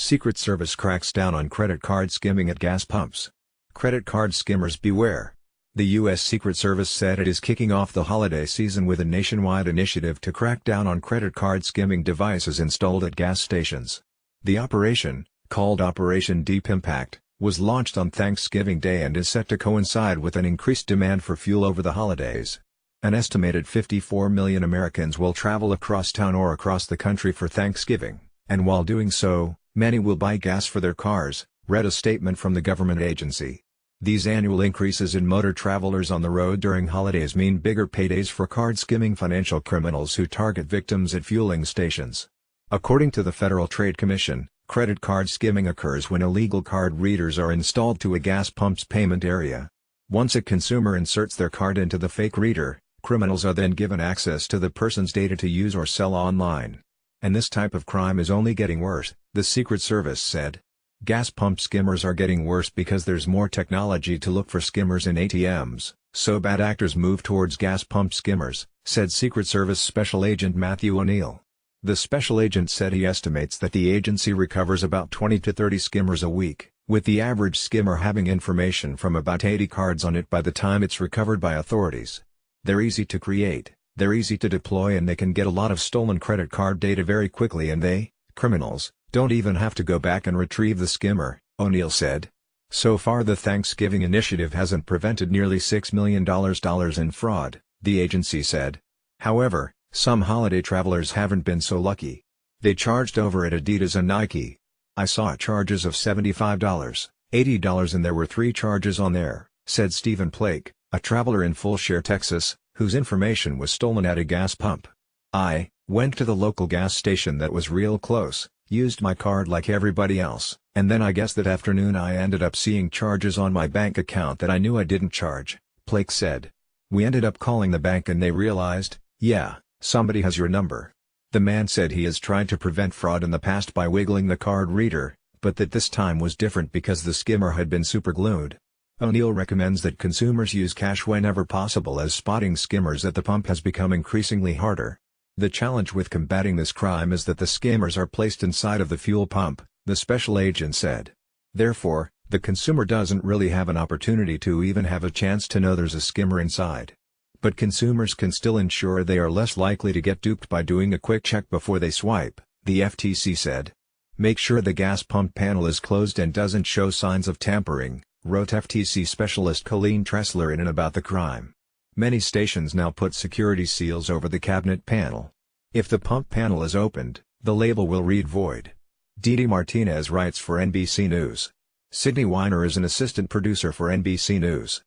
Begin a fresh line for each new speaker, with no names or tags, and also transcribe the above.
Secret Service cracks down on credit card skimming at gas pumps. Credit card skimmers beware. The U.S. Secret Service said it is kicking off the holiday season with a nationwide initiative to crack down on credit card skimming devices installed at gas stations. The operation, called Operation Deep Impact, was launched on Thanksgiving Day and is set to coincide with an increased demand for fuel over the holidays. An estimated 54 million Americans will travel across town or across the country for Thanksgiving, and while doing so, many will buy gas for their cars, read a statement from the government agency. These annual increases in motor travelers on the road during holidays mean bigger paydays for card-skimming financial criminals who target victims at fueling stations. According to the Federal Trade Commission, credit card skimming occurs when illegal card readers are installed to a gas pump's payment area. Once a consumer inserts their card into the fake reader, criminals are then given access to the person's data to use or sell online. And this type of crime is only getting worse, the Secret Service said. Gas pump skimmers are getting worse because there's more technology to look for skimmers in ATMs, so bad actors move towards gas pump skimmers, said Secret Service Special Agent Matthew O'Neill. The special agent said he estimates that the agency recovers about 20 to 30 skimmers a week, with the average skimmer having information from about 80 cards on it by the time it's recovered by authorities. They're easy to create, they're easy to deploy, and they can get a lot of stolen credit card data very quickly, and they, criminals, don't even have to go back and retrieve the skimmer, O'Neill said. So far the Thanksgiving initiative hasn't prevented nearly $6 million in fraud, the agency said. However, some holiday travelers haven't been so lucky. They charged over at Adidas and Nike. I saw charges of $75, $80, and there were 3 charges on there, said Stephen Plake, a traveler in Fulshire, Texas, whose information was stolen at a gas pump. I went to the local gas station that was real close, used my card like everybody else, and then I guess that afternoon I ended up seeing charges on my bank account that I knew I didn't charge, Plake said. We ended up calling the bank and they realized, yeah, somebody has your number. The man said he has tried to prevent fraud in the past by wiggling the card reader, but that this time was different because the skimmer had been superglued. O'Neill recommends that consumers use cash whenever possible, as spotting skimmers at the pump has become increasingly harder. The challenge with combating this crime is that the skimmers are placed inside of the fuel pump, the special agent said. Therefore, the consumer doesn't really have an opportunity to even have a chance to know there's a skimmer inside. But consumers can still ensure they are less likely to get duped by doing a quick check before they swipe, the FTC said. Make sure the gas pump panel is closed and doesn't show signs of tampering, wrote FTC specialist Colleen Tressler in and about the crime. Many stations now put security seals over the cabinet panel. If the pump panel is opened, the label will read void. Didi Martinez writes for NBC News. Sydney Weiner is an assistant producer for NBC News.